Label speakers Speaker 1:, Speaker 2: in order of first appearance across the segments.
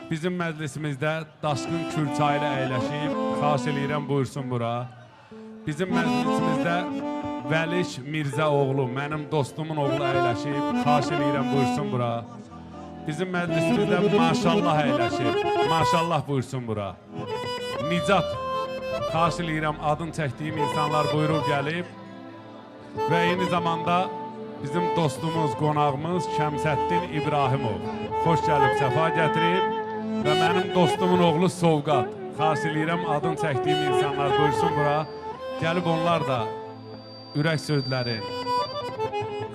Speaker 1: Bizim məclisimizdə Daşqın Kürçay ilə əyləşib, xahiş eləyirəm buyursun bura. Bizim məclisimizdə Vəliş Mirzə oğlu, mənim dostumun oğlu əyləşib, xahiş eləyirəm buyursun bura. Bizim məclisimizdə maşallah əyləşib, maşallah buyursun bura. Nicat, xahiş eləyirəm adın çəkdiyim insanlar buyurub gəlib. Və eyni zamanda bizim dostumuz, qonağımız Şəmsəddin İbrahimov. Xoş gəlib, səfa gətirib. Və mənim dostumun oğlu Sovqat. Xahiş eləyirəm adın çəkdiyim insanlar buyursun bura. Gəlib onlar da ürək sözləri,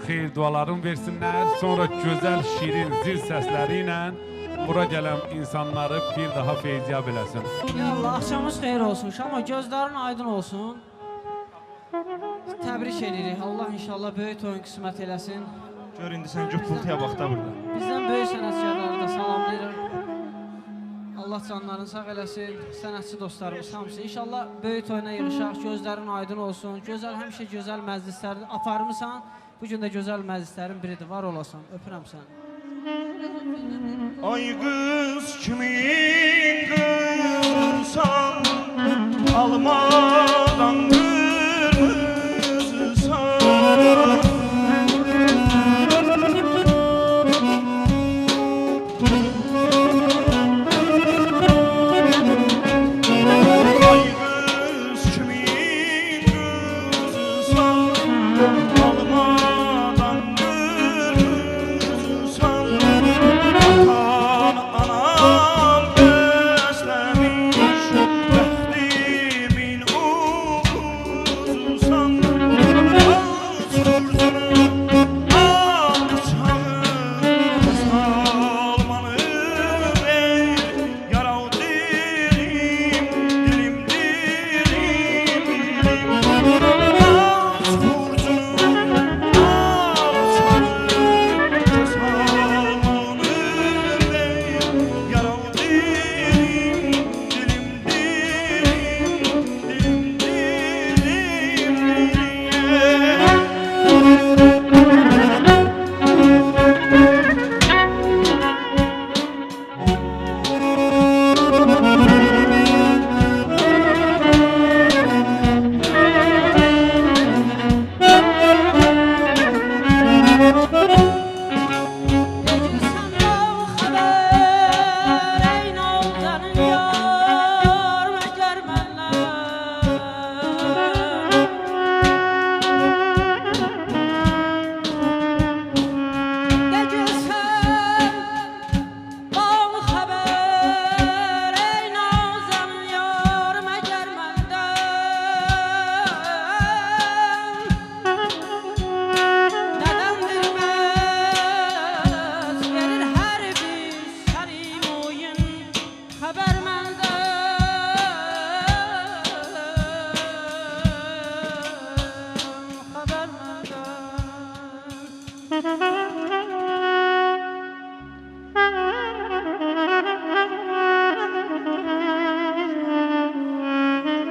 Speaker 1: xeyir dualarını versinlər. Sonra gözəl, şirin, zil səsləri ilə bura gələn insanları bir daha feyziyab eləsin.
Speaker 2: Ya Allah, axşamınız xeyir olsun. Şama gözlərin aydın olsun. Təbrik edirik. Allah inşallah böyük toyun qismət eləsin.
Speaker 3: Gör indi sən güppultuya bax da burada.
Speaker 2: Bizdən böyük sənətkarları da salamlayırıq. Allah canlarını sağ eləsin. Sənətçi dostlarımız hamısı. İnşallah böyük toyuna yığışaq. Gözlərin aydın olsun. Gözəl, həmişə gözəl məclislər aparmısan. Bugün də gözəl məclislərin biridir. Var olasan. Öpürəm səni.
Speaker 3: Ay qız kimin qızsan, almadan qırmızısan. Ay qız kimin qızsan, almadan qırmızısan. Anam beslemiş bəxtimin uğuzusan. Az vurdunum al bıçağı, salmanı ver. Yarav dilim, dilim, dilim, dilim. Az vurdunum al bıçağı, salmanı ver. Yarav dilim, dilim, dilim,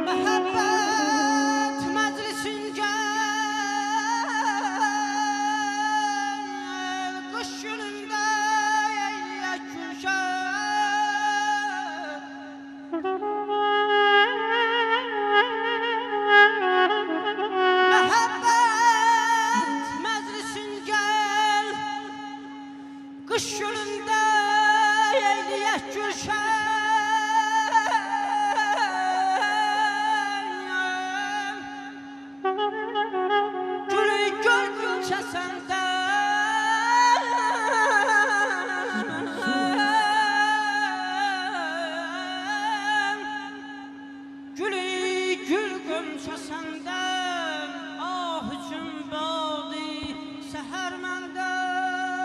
Speaker 2: Məhəbbət məclisin gəl, qış günündə eylək gülşən. Məhəbbət məclisin gəl, qış günündə eylək gülşən. Gülü gül gömçə səndən, ah üçün bağlı səhər məndən,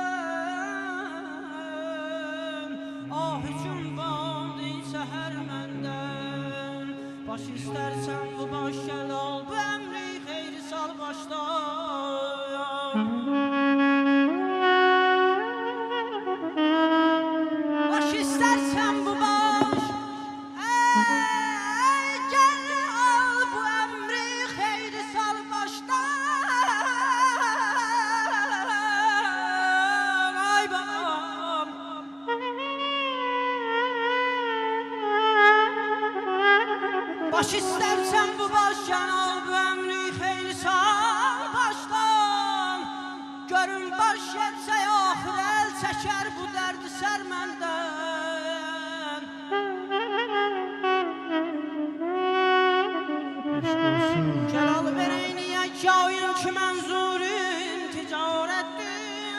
Speaker 2: ah üçün bağlı Baş istersen bu baş yanar, bu ömrü xeyli sağ başdan. Görün baş yetse axır el çeker bu derdi sərməndən. Celal vereyni yekâyın ki mənzurin ticarettir.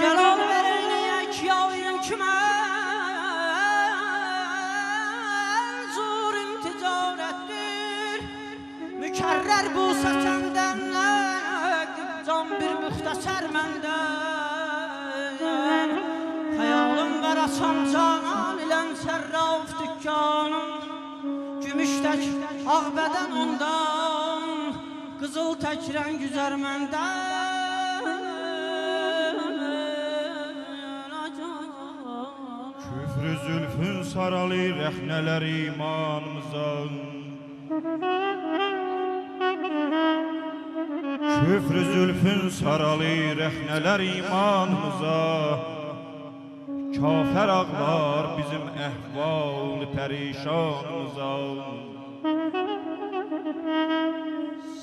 Speaker 2: Celal vereyni yekâyın ki mənzurin ticarettir. Mükerrer bu səsəndən can bir müxtəsər məndən. Hayalım var açam canan ilən sərraf dükkanım. Gümüş tək ağ bədən ondan, qızıl tək rəng üzər məndən.
Speaker 3: Küfrü zülfün saralı rəhnələr imanımıza. Küfrü zülfün saralı rəhnələr imanımıza. Kafir ağlar bizim əhval pərişanımıza.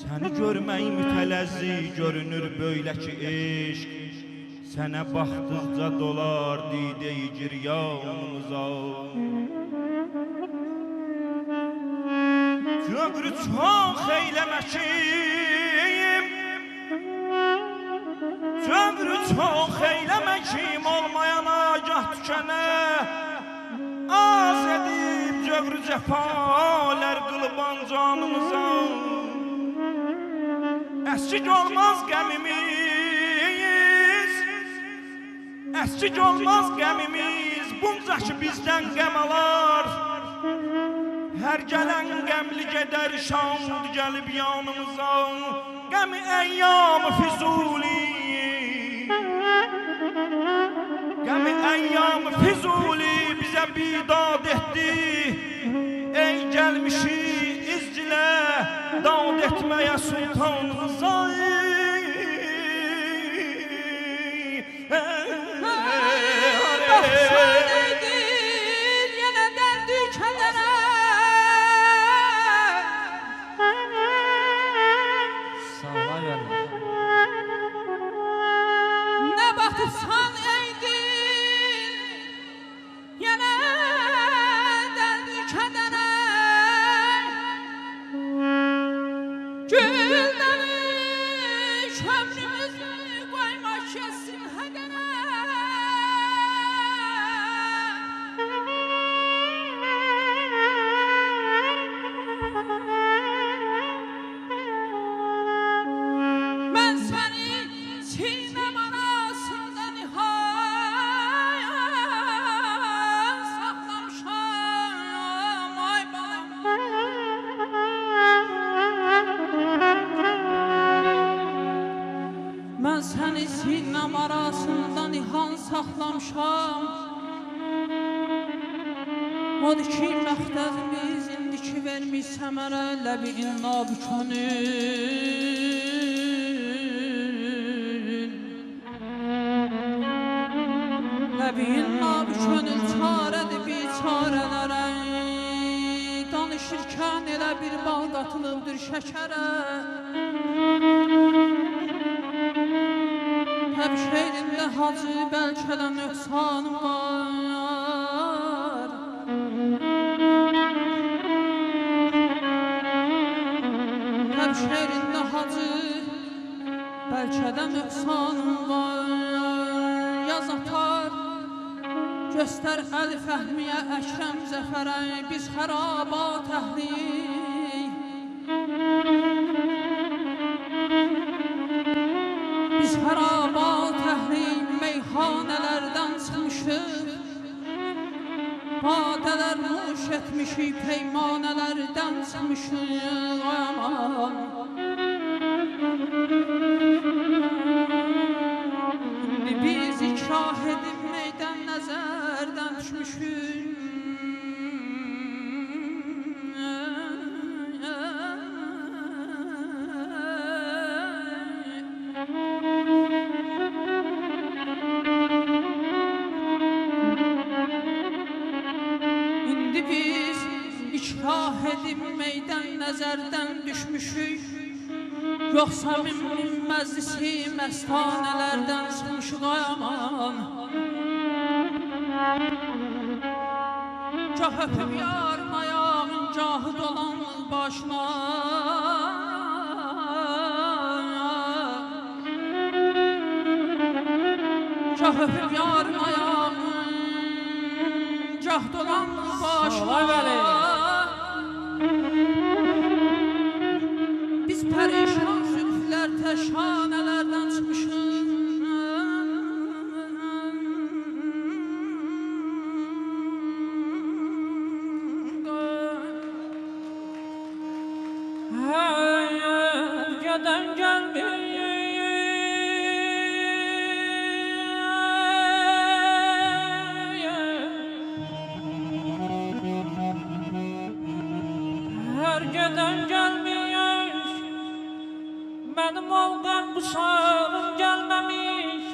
Speaker 3: Səni görmək mütələzzi görünür böylə ki eşq. Sənə baxdıqca dolar didə-i giryanımıza. Köprü çox eyləməkim, köprü çox eyləməkim, olmayana gah tükənə. Az edib cövrü cəfalər qılban canımıza. Əskik olmaz qəmimiz, əskik olmaz qəmimiz, bunca ki bizdən qəm alar. Hər gələn qəmli gedər şamd gəlib yanımıza. Qəmi əyyam Füzuli, qəmi əyyam Füzuli bizə bidad etdi. Ey gəlmişi izcilə dad etməyə sultanımıza.
Speaker 2: San eydin yenə dərdi kədərə. Gül demiş ömrümüzü qoymaq yesin hədərə. Mən səni sinəm arasında nihayət saxlamışam ay balam. Mən səni sinəm arasında nihan saxlamışam. Odur ki məxtəzimiz indiki vermiş səmərə ləbi-in nabükönül. Ləbi-in nabükönül çarədir biçarələrə. Danışırkən elə bir bal qatılıbdır şəkərə. Həb şehrində hacı bəlkə də nöqsanım var. Həb şehrində hacı bəlkə də nöqsanım var. Yaz atar göstər əli fəhmiyə Əkrəm Zəfərə. Biz xərabat əhlik, biz xərabat əhlik meyxanələrdən çıxmışıq. Badələr nuş etmişik, peymanələrdən çıxmışıq. Aman biz ikrah edib meydən nəzərdən düşmüşük.
Speaker 4: şahidim meydan nəzərdən düşmüşük. Yoxsa min məclisi məstanələrdən çıxmışıq ay aman. Gah öpüb yarım ayağın gahı dolan başına. Gah öpüb yarım ayağın gah dolan başına. Biz pərişan zülflər təşhanələrdən çıxmışıq. Gədən gəlmir hər gədən gəlmir. Mənim olqan bu sarım gəlməmiş.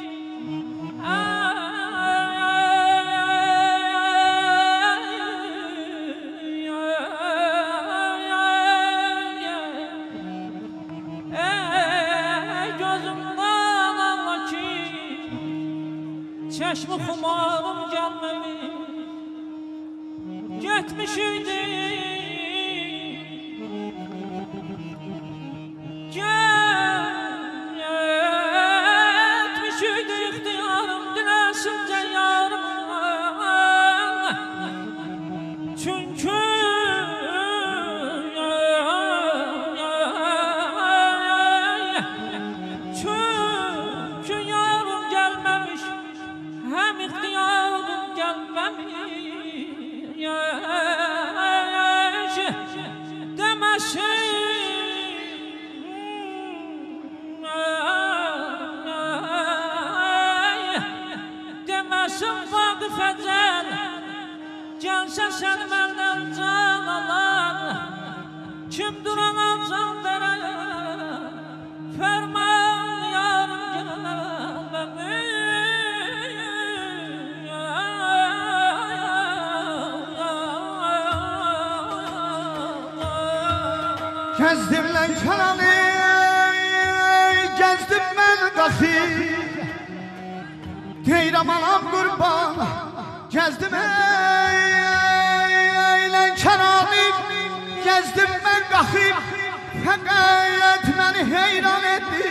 Speaker 4: Gözümdən Allah ki çeşmi xumarım gəlməmiş. Getmiş idi deməsin Vaqif əcəl. Gəlsə sən məndən can alan. Kim duran can verər. Fərman yarım gəlməmiş.
Speaker 3: Gezdim Lənkəranı, gezdim mən qaxi. Deyirəm anam qurban, gezdim Lənkəranı, gezdim mən qaxi. Fəqət məni heyran etdi.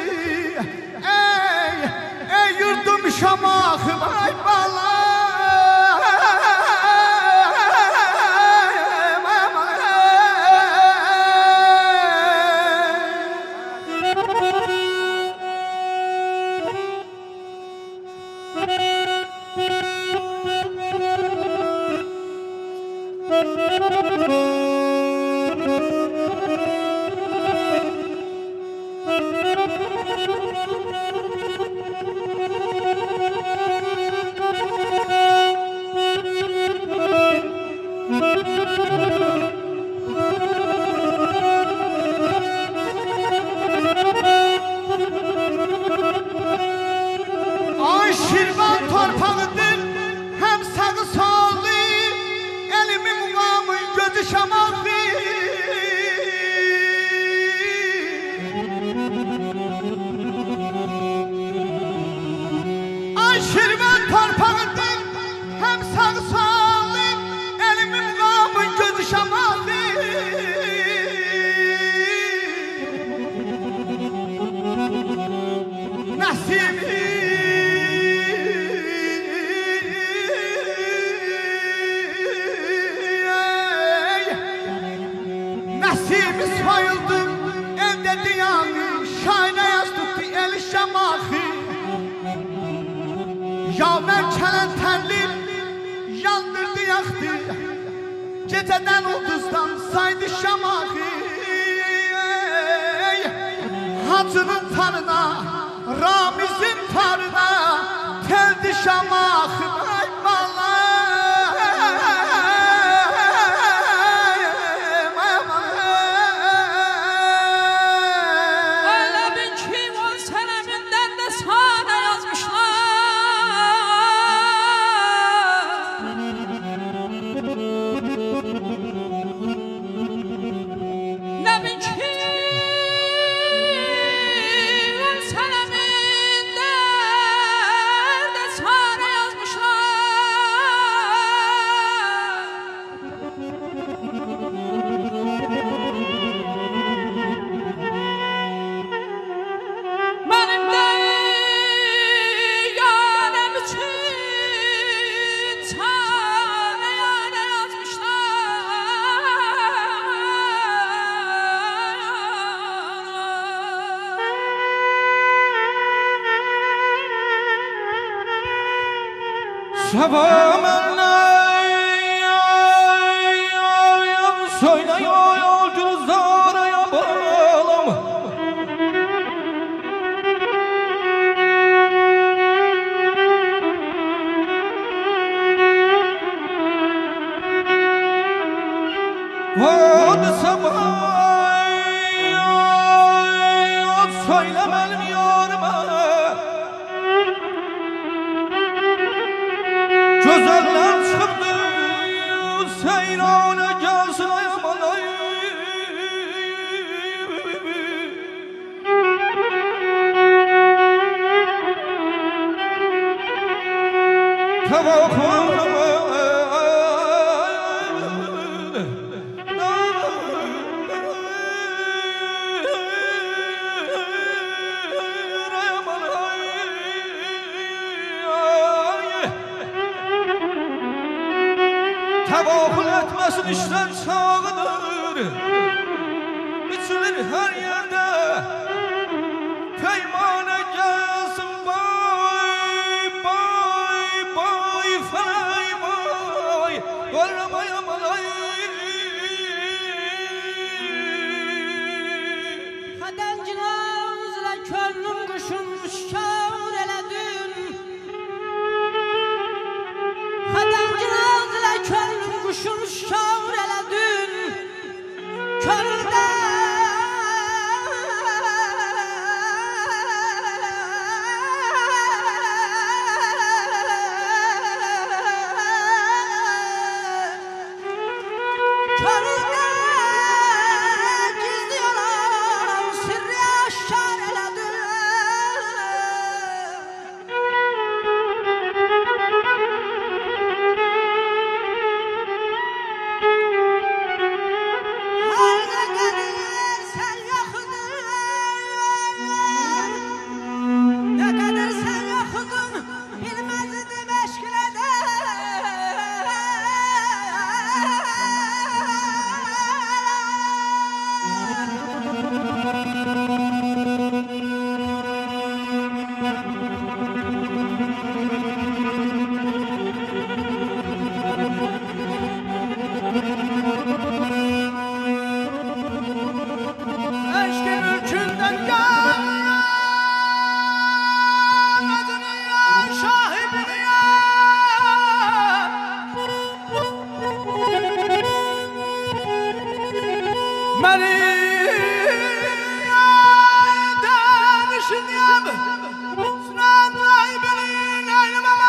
Speaker 3: Ey yurdum Şamaxı, vay bala. Ay Şirvan torpağıdır, hem sağı solu, elimin muğamın gözü Şamaxı. Ay Şirvan torpağıdır, hem sağı solu, elimin muğamın gözü Şamaxı. Nəsimi soyuldum, evde diyanı, şayna yaz tuttu el Şamaxı. Ya ben kelen terlim, yandırdı yaktı, geceden ulduzdan saydı Şamaxı. Hacının tarına, Ramiz'in tarına, teldi Şamaxı. Ay bala. Sevemenle söyle yolcunuz araya bağlam. Hadi sabah söyle benim yarıma. Güzeller çıktı seyrana gelsin ayamalay. Tevafül etmesin işten sağıdır. İçilir her yerde. Peymane gelsin bay bay bay fey bay. Görmeye malay.
Speaker 2: Kadencilazla könlüm kuşum şaur eledin. Kadencilazla könlüm kuşum şaur eledin. Könülde Könülde gizli olan sirri aşkar eledin. Her ne kadar sen yokudun, ne kadar sen yokudun, bilmezdim Eşkin ülkünden gelmedin ya şahibim ya. Beni denişinyem Sırat rahibinin eyleme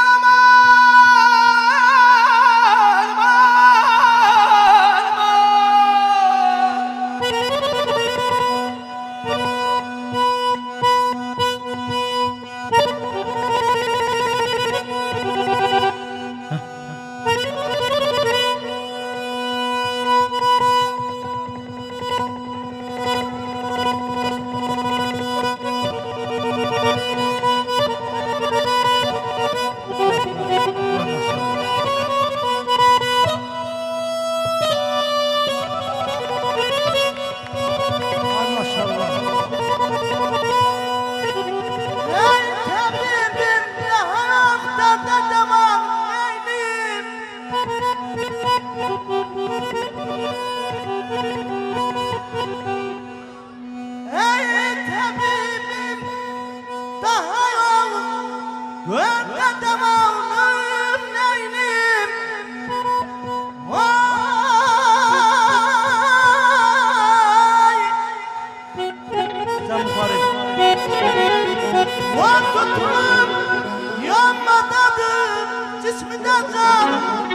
Speaker 2: cisminden can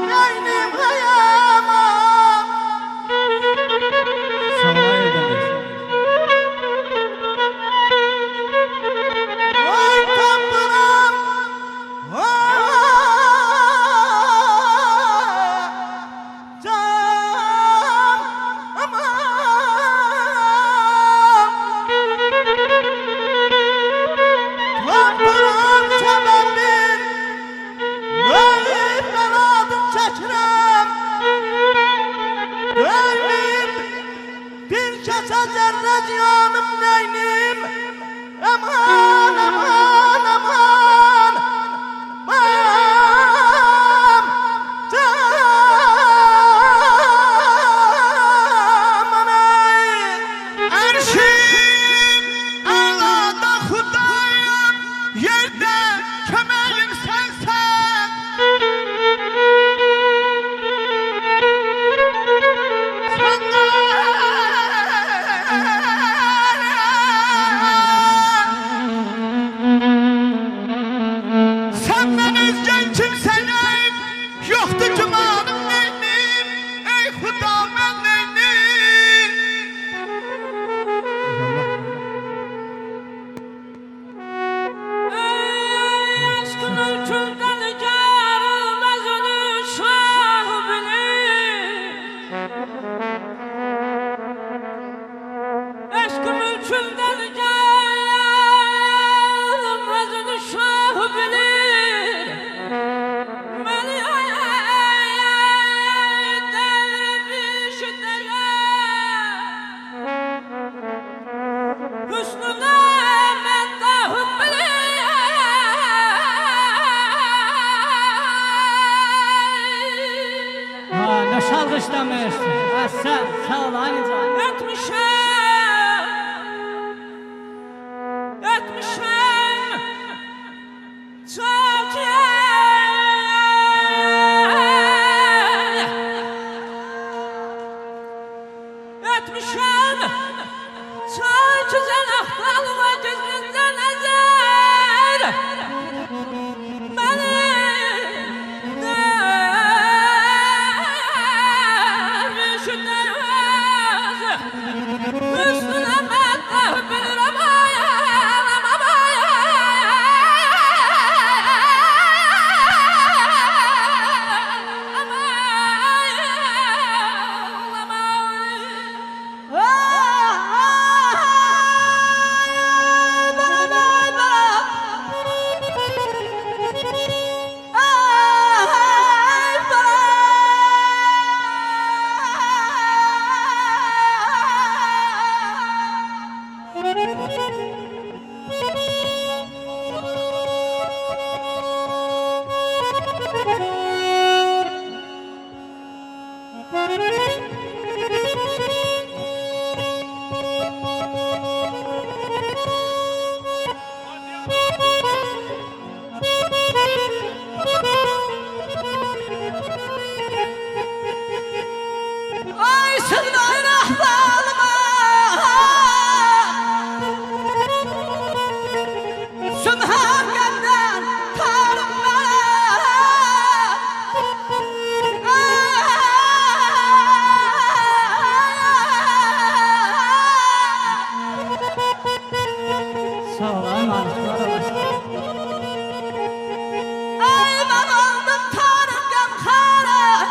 Speaker 2: neynim hayama.
Speaker 5: Sana edemez.
Speaker 3: Vay Tanrım, vay can aman. Tanrım sevendir, neyim ben adım
Speaker 2: Bağışlamışsın. Sen sağ ol aynıca.
Speaker 4: Etmişem çok etmişem çok güzel ahvalıma gözünden ezer beni dervişlerimiz üstüne meddah bilir
Speaker 2: Ay sığınayın ahvalıma. Sübhanallah tarım sağ ol Ayman. Ayman oldum tarım gamkara.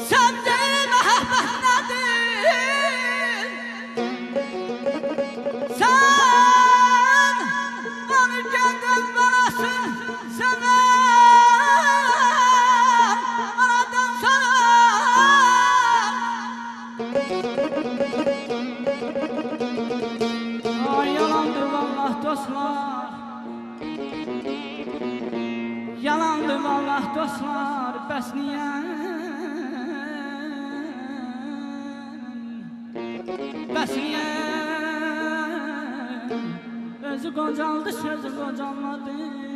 Speaker 2: Sen de mahbet nedir? Yalandı vallah dostlar, bəs niyə? Bəs niyə? Özü qocaldı, sözü qocalmadı.